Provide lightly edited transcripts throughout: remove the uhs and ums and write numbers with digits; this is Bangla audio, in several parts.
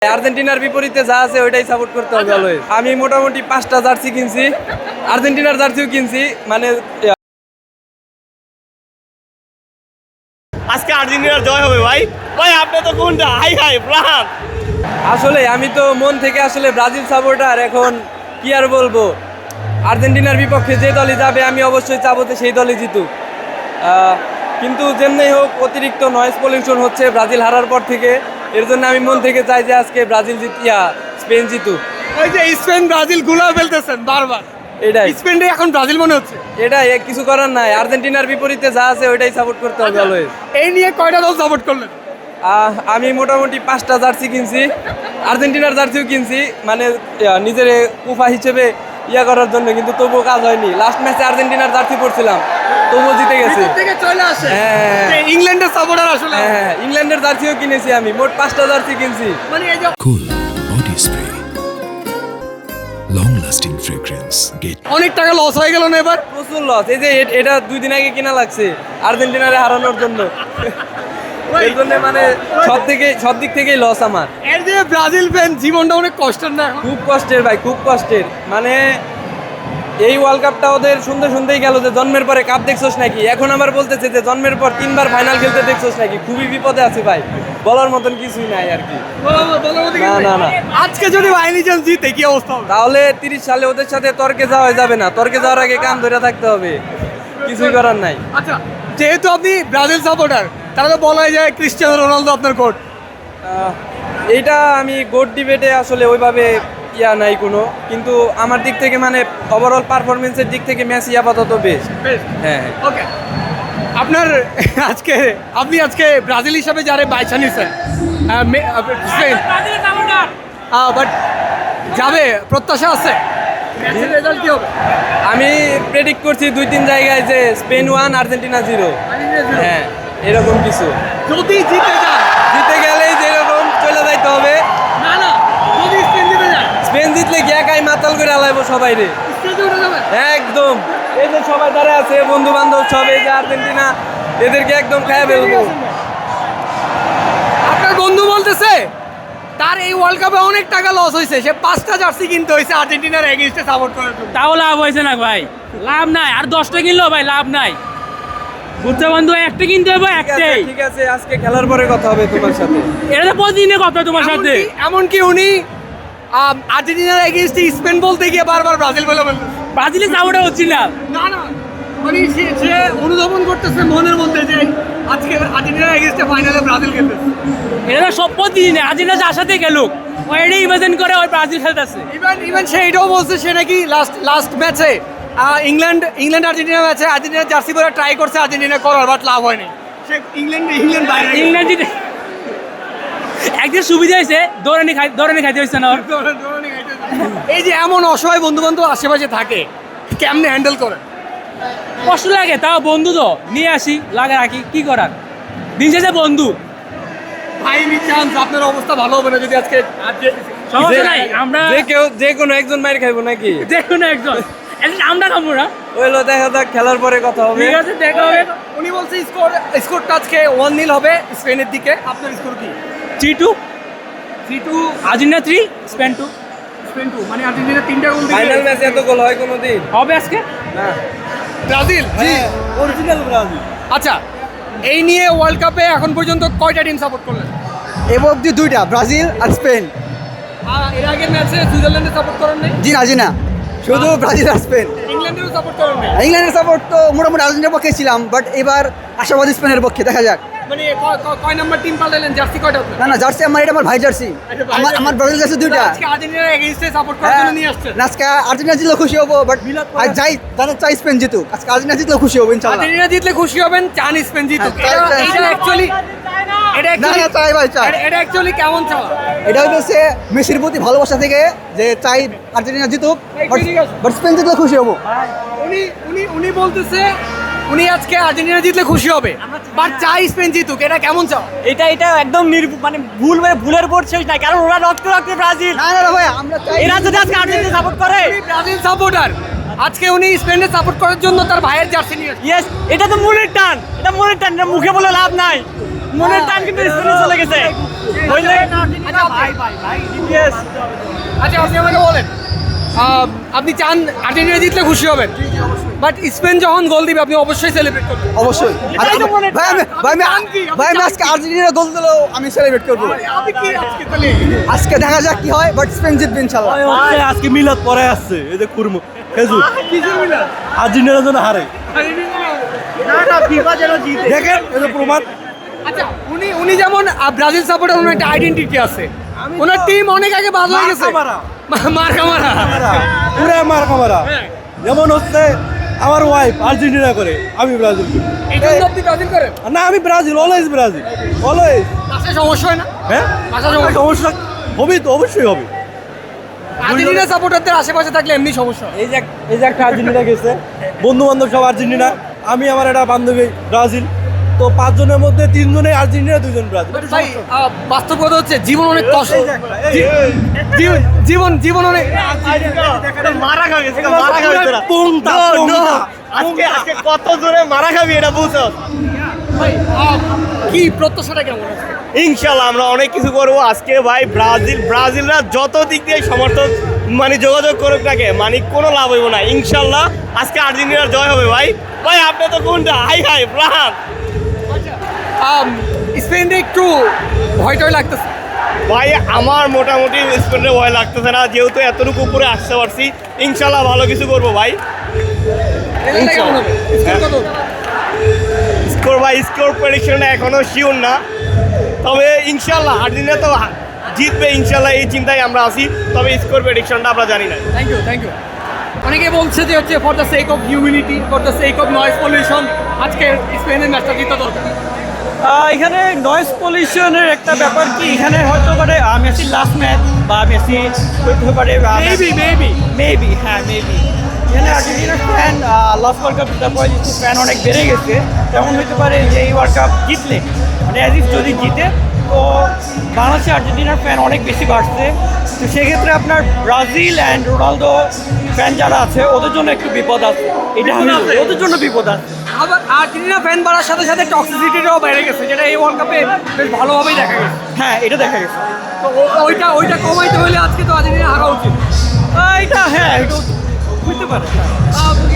আর্জেন্টিনার বিপরীতে যা আছে ওইটাই সাপোর্ট করতে হবে অলওয়েজ। আমি মোটামুটি 5টা জার্সি কিনছি, আর্জেন্টিনার জার্সিও কিনছি, মানে আজকে আর্জেন্টিনার জয় হবে ভাই। ভাই আপনি তো কোনটা হাই হাই প্রাণ। আসলে আমি তো মন থেকে আসলে ব্রাজিল সাপোর্টার। এখন কি আর বলবো, আর্জেন্টিনার বিপক্ষে যে দলই যাবে আমি অবশ্যই চাবো যে সেই দলই জিতুক। কিন্তু যেমনি হোক অতিরিক্ত নয়েজ পলিউশন হচ্ছে ব্রাজিল হারার পর থেকে, এর জন্য আমি মন থেকে চাই যে আজকে ব্রাজিল স্পেন জিতুক। ওই যে স্পেন ব্রাজিল গুলা ফেলতেছেন বারবার, এটাই স্পেনটাই এখন ব্রাজিল মনে হচ্ছে। এটাই কিছু করার নাই, আর্জেন্টিনার বিপরীতে যা আছে ওইটাই সাপোর্ট করতে হবে অলওয়েজ। এই নিয়ে কয়টা দল সাপোর্ট করলেন? আমি মোটামুটি 5টা জার্সি কিনছি, আর্জেন্টিনার জার্সিও কিনছি, মানে নিজের কুফা হিসেবে করার জন্য, কিন্তু তবুও কাজ হয়নি। লাস্ট ম্যাচে আর্জেন্টিনার জার্সি পড়ছিলাম, তবুও জিতে গেছে। হ্যাঁ ইংল্যান্ডের সাপোর্টার আসলে। হ্যাঁ, ইংল্যান্ডের জার্সিও কিনেছি, আমি মোট 5টা জার্সি কিনছি। মানে এই যে Cool body spray. Long lasting fragrance. Get অনেক টাকা লস হয়ে গেল না এবার। প্রচুর লস। এই যে এটা 2 দিন আগে কিনা লাগছে আর্জেন্টিনারে হারানোর জন্য। এর জন্য মানে সব দিক থেকেই লস আমার। এর যে ব্রাজিল ফ্যান জীবনটা অনেক কষ্টের না? খুব কষ্টের ভাই, খুব কষ্টের। মানে এই ওয়ার্ল্ড কাপটা ওদের শুনতেই গেল যে জন্মের পরে কাপ দেখছোস নাকি, এখন আবার বলতেছে যে জন্মের পর 3বার ফাইনাল খেলতে দেখছোস নাকি। খুবই বিপদে আছে ভাই, বলার মতন কিছুই নাই আর কি। না আজকে যদি বাহিনী চান জিতে কি অবস্থা হবে? তাহলে 30 সালে ওদের সাথে তর্কে যাওয়া যাবে না, তর্কে যাওয়ার আগে কান ধরে থাকতে হবে, কিছুই করার নাই। আচ্ছা, যেহেতু আপনি ব্রাজিল সাপোর্টার, তাহলে বলা যায় ক্রিস্টিয়ানো রোনালদো আপনার কোট। এইটা আমি গোট ডিবেটে আসলে ওইভাবে নাই কোনো, কিন্তু আমার দিক থেকে মানে ওভারঅল পারফরমেন্সের দিক থেকে মেসি আপাতত বেস্ট। হ্যাঁ ওকে, আপনার আপনি আজকে ব্রাজিল হিসাবে যারা বাইছা নিছেন স্পেন, বাট যাবে প্রত্যাশা আছে? ম্যাচের রেজাল্ট কি হবে? আমি প্রেডিক্ট করছি 2-3 জায়গায় যে স্পেন 1 আর্জেন্টিনা 0। হ্যাঁ, এরকম কিছু। যদি জিতে গেলেই যেরকম চলে যাইতে হবে। না যদি স্পেন জিতে যায়, স্পেন জিতলে গিয়াকাই মাতাল করে আলাইবো সবাই রে, স্টেজে উঠে যাবে একদম। এই যে সবাই দাঁড়ায় আছে বন্ধু বান্ধব সব, এই যে আর্জেন্টিনা, এদেরকে একদম খাইয়া ফেলবো। আপনার বন্ধু বলতেছে তার এই ওয়ার্ল্ড কাপে অনেক টাকা লস হয়েছে, সে 5টা জার্সি কিনতে হয়েছে আর্জেন্টিনার এগেইনস্টে সাপোর্ট করার জন্য। তাও লাভ হয়েছে না ভাই, লাভ নাই। আর 10টা কিনলেও ভাই লাভ নাই, বুঝতে বন্ধু? একটা কিনতে হবে, একটাই। ঠিক আছে, আজকে খেলার পরে কথা হবে তোমার সাথে। এটা তো প্রতিদিনের কথা তোমার সাথে। এমনকি উনি আর্জেন্টিনার এগেইনস্টে স্পেন বলতে গিয়ে বারবার ব্রাজিল বলে বলতেছে। ব্রাজিলের সাপোর্টার হচ্ছিলাম না মানে সে অনুধাবন করতেছে মনের মধ্যে যে আজকে আর্জেন্টিনার এগেইনস্টে ফাইনালে ব্রাজিল খেলতেছে। এটা তো সব প্রতিদিন আর্জেন্টিনা যার সাথে গেলুক ও এটাই ইমাজিন করে ওই ব্রাজিল খেলতেছে। ইভেন সে এটাও বলছে সে নাকি লাস্ট ম্যাচে ইংল্যান্ড আর্জেন্টিনা ম্যাচে আর্জেন্টিনা জার্সি পরে ট্রাই করছে আর্জেন্টিনা করার, বাট লাভ হয়নি। সে ইংল্যান্ড বাইরে জিতে একদিন সুবিধা হয়েছে, দৌড়ানি খাইতে হয়েছে না। এই যে এমন অসহায় বন্ধু বান্ধব আশেপাশে থাকে, কেমনে হ্যান্ডেল করে? কষ্ট লাগে, তাও বন্ধু তো নিয়ে আসি, লাগে রাখি, কি করার, দিন শেষে বন্ধু। ফাইনালি চান্স আপনার অবস্থা ভালো হবে না যদি আজকে সমস্যা নাই, আমরা যে কোনো একজন মাইর খাইবো নাকি? যে কোনো একজন, আমরা খাবো না। ওইলো দেখা যাক, খেলার পরে কথা হবে। ঠিক আছে, দেখা হবে। উনি বলছে স্কোরটা আজকে 1-0 হবে স্পেনের দিকে। আপনার স্কোর কি? 3-2 আর্জেন্টিনা 3 স্পেন 2। স্পেন 2 মানে আর্জেন্টিনা 3টা গোল দিবে। ফাইনাল ম্যাচে এত গোল হয় কোনোদিন? হবে আজকে না। Brazil original Brazil. আচ্ছা, এই নিয়ে ওয়ার্ল্ড কাপে এখন পর্যন্ত কয়টা টিম সাপোর্ট করলেন? এব অব্দি 2টা, ব্রাজিল আর স্পেন। এর আগে ম্যাচে সুইজারল্যান্ডে সাপোর্ট করেন নাই? জি না, শুধু ব্রাজিল আর স্পেন। ইংল্যান্ডেরও সাপোর্ট করেন নাই? ইংল্যান্ডের সাপোর্ট তো মোটামুটি আর্জেন্টিনার পক্ষে ছিলাম, বাট এবার আশাবাদী স্পেনের পক্ষে, দেখা যাক। মানে কয় নাম্বার টিম পাল্টালেন? জার্সি কয়টা আপনার? না জার্সি আমার ভাই জার্সি। আমার ব্রাজিল জার্সি 2টা। আজকে আর্জেন্টিনার এগেইনস্টে সাপোর্ট করার জন্য নিয়ে আসছেন। আজকে আর্জেন্টিনা জিতলে খুশি হবো, বাট চাই স্পেন জিতুক। আজকে আর্জেন্টিনা জিতলে খুশি হবো ইনশাআল্লাহ। আর্জেন্টিনা জিতলে খুশি হবেন, চান স্পেন জিতুক। হ্যাঁ, এটা অ্যাকচুয়ালি চাই ভাই, চাই। এটা অ্যাকচুয়ালি কেমন চাওয়া? এটা হচ্ছে মেসির প্রতি ভালোবাসা থেকে, যে চাই আর্জেন্টিনা জিতুক, বাট স্পেন জিতলে খুশি হবো। উনি বলতেছে উনি আজকে আর্জেন্টিনা জিতলে খুশি হবে, বাট চাই স্পেন জিতুক। এটা কেমন চাও? এটা একদম মানে ভুলের বোর্ড শেষ নাই, কারণ ওরা রক্ত ব্রাজিল। না ভাই, আমরা চাই এরা যদি আজকে আর্জেন্টিনা সাপোর্ট করে, ব্রাজিল সাপোর্টার, আজকে উনি স্পেনে সাপোর্ট করার জন্য তার ভাইয়ের জার্সি নিয়ে। ইয়েস, এটা তো মনের টান, এটা মুখে বলে লাভ নাই। মনের টান কিন্তু স্পেনে চলে গেছে বুঝলে আচ্ছা আপনি আমাকে বলেন আপনি চান আর্জেন্টিনা জিতলে খুশি হবেন বাট স্পেন যখন গোল দিবে আপনি অবশ্যই সেলিব্রেট করবেন অবশ্যই আর এটাই তো আমি- মনে- ভাই আমি ভাই আমি চান কি? ভাই আমি আজকে আর্জেন্টিনা গোল দিলেও আমি সেলিব্রেট করবো আপনি কি আজকে তাহলে আজকে দেখা যাক কি হয় বাট স্পেন জিতবে ইনশাল্লাহ আজকে মিলাদ পরে আসছে এই যে কুরমু খেজুর কিসের মিলাদ? আর্জেন্টিনার জন্য হারে দেখেন এই যে প্রমাণ আচ্ছা উনি যেমন ব্রাজিল সাপোর্টার ওনার একটা আইডেন্টিটি আছে ওনার টিম অনেক আগে বাদ হয়ে গেছে মার কামারা পুরা মার কামারা যেমন হচ্ছে আমার ওয়াইফ আর্জেন্টিনা করে আমি ব্রাজিল করি এই জন্য আপনি ব্রাজিল করেন না আমি ব্রাজিল অলওয়েজ ব্রাজিল অলওয়েজ বাসায় সমস্যা হয় না হ্যাঁ বাসায় সমস্যা সমস্যা হবে তো অবশ্যই হবে আর্জেন্টিনা সাপোর্টারদের আশেপাশে থাকলে এমনি সমস্যা হয়। এই যে একটা আর্জেন্টিনা গেছে বন্ধু বান্ধব সব আর্জেন্টিনা আমি আমার একটা বান্ধবী ব্রাজিল তো 5 জনের মধ্যে 3 জনে আর্জেন্টিনা 2 জন ব্রাজিল ভাই বাস্তব কথা হচ্ছে জীবন অনেক কষ্ট এই যে একটা, এই, জীবন অনেক মারা খাবে পোংতা পোংতা আজকে কত জোরে মারা খাবি এটা বুঝছো ভাই কি প্রত্যাশাটা কেমন আছে ইনশাল্লাহ আমরা অনেক কিছু করবো আজকে ভাই ব্রাজিলরা যত দিক দিয়ে সমর্থন মানে যোগাযোগ করুক নাকি মানে কোনো লাভ হইব না ইনশাল্লাহ আজকে আর্জেন্টিনার জয় হবে ভাই ভাই আপনি তো কোনটা হাই হাই প্রাণ স্পেনে একটু ভয়টাই লাগতেছে ভাই আমার মোটামুটি স্পেনের ভয় লাগতেছে না যেহেতু এতটুকু উপরে আসতে পারছি ইনশাল্লাহ ভালো কিছু করবো ভাই রেজাল্টটা কেমন হবে স্কোর কত স্কোর ভাই স্কোর প্রেডিকশনটা এখনো শিওর না তবে ইনশাল্লাহ আর্জেন্টিনা তো জিতবে ইনশাল্লাহ এই চিন্তায় আমরা আছি তবে স্কোর প্রেডিকশনটা আমরা জানি না থ্যাংক ইউ অনেকে বলছে যে হচ্ছে for the sake of humanity for the sake of noise pollution আজকে স্পেনের ম্যাচটা জিতা দরকার এখানে নয়েজ পলিউশনের একটা ব্যাপার কি এখানে হয়তো পারে মেসি লাস্ট ম্যাচ বা মেসি হতে পারে মেবি হ্যাঁ মেবি এখানে আর্জেন্টিনার ফ্যান লাস্ট ওয়ার্ল্ড কাপ জেতার পরে যেহেতু ফ্যান অনেক বেড়ে গেছে তেমন হতে পারে যে এই ওয়ার্ল্ড কাপ জিতলে মানে অ্যাজ ইফ যদি জিতে তো বাংলাদেশে আর্জেন্টিনার ফ্যান অনেক বেশি বাড়ছে তো সেক্ষেত্রে আপনার ব্রাজিল অ্যান্ড রোনালদো ফ্যান যারা আছে ওদের জন্য একটু বিপদ আছে এটা আমি বলি, ওদের জন্য বিপদ আছে আবার আর্জেন্টিনা ফ্যান বাড়ার সাথে সাথে টক্সিসিটিটাও বেড়ে গেছে যেটা এই ওয়ার্ল্ড কাপে বেশ ভালোভাবেই দেখা গেছে হ্যাঁ এটা দেখা গেছে তো ওইটা কমাইতে হলে আজকে তো আর্জেন্টিনা হারা উচিত এটা হ্যাঁ এটা হইতে পারে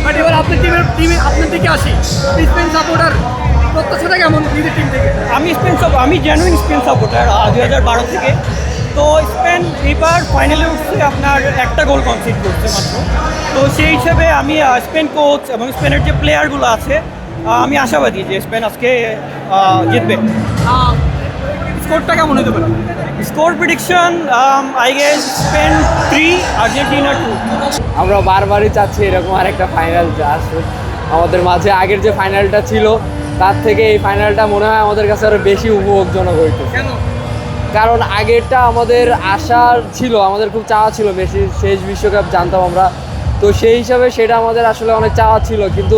বাট এবার আপনার টিমে আপনার দিকে আসি স্পেন সাপোর্টার প্রত্যাশাটা কেমন নিজের টিম থেকে আমি জেনুইন স্পেন সাপোর্টার 2012 থেকে তো স্পেন এবার ফাইনালে উঠছে আপনার একটা গোল কনসিড করছে মাত্র তো সেই হিসাবে আমি স্পেন কোচ এবং স্পেনের যে প্লেয়ারগুলো আছে আমি আশাবাদী যে স্পেন আজকে জিতবে স্কোরটা কেমন হতে পারে score prediction I guess Spain 3 Argentina 2 আমরা বারবারই চাচ্ছি এরকম আরেকটা ফাইনাল আসুক আমাদের মাঝে আগের যে ফাইনালটা ছিল তার থেকে এই ফাইনালটা মনে হয় আমাদের কাছে আরো বেশি উপভোগজনক হইতো কেন কারণ আগেরটা আমাদের আশার ছিল আমাদের খুব চাওয়া ছিল মেসির শেষ বিশ্বকাপ জানতাম আমরা তো সেই হিসাবে সেটা আমাদের আসলে অনেক চাওয়া ছিল কিন্তু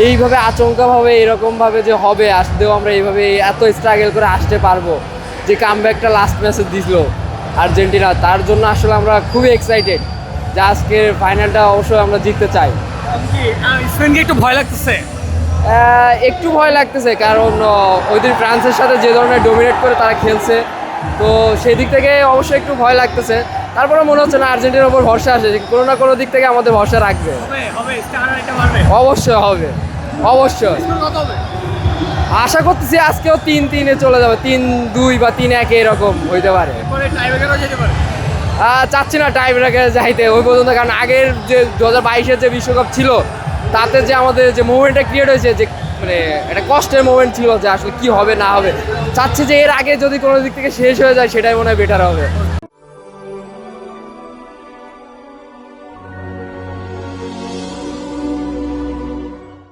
এইভাবে আচমকাভাবে এরকমভাবে যে হবে আসতেও আমরা এইভাবে এত স্ট্রাগল করে আসতে পারবো যে কামব্যাকটা লাস্ট ম্যাচে দিল আর্জেন্টিনা তার জন্য আসলে আমরা খুবই এক্সাইটেড যে আজকের ফাইনালটা অবশ্যই আমরা জিততে চাই স্পেনকে একটু ভয় লাগতেছে একটু ভয় লাগতেছে কারণ ওই দিন ফ্রান্সের সাথে যে ধরনের ডোমিনেট করে তারা খেলছে তো সেই দিক থেকে অবশ্যই একটু ভয় লাগতেছে তারপরে মনে হচ্ছে না আর্জেন্টিনার উপর ভরসা আসে কোনো না কোনো দিক থেকে আমাদের ভরসা রাখবে অবশ্যই হবে অবশ্যই আশা করতেছি আজকেও 3-3-এ চলে যাবে 3-2 বা 3-1 এরকম হইতে পারে চাচ্ছি না টাই ব্রেকে যাইতে ওই পর্যন্ত কারণ আগের যে 2022-এর যে বিশ্বকাপ ছিল তাতে যে আমাদের যে মোমেন্টটা ক্রিয়েট হয়েছে যে মানে একটা কষ্টের মোমেন্ট ছিল যে আসলে কি হবে না হবে চাচ্ছি যে এর আগে যদি কোনো দিক থেকে শেষ হয়ে যায় সেটাই মনে হয় বেটার হবে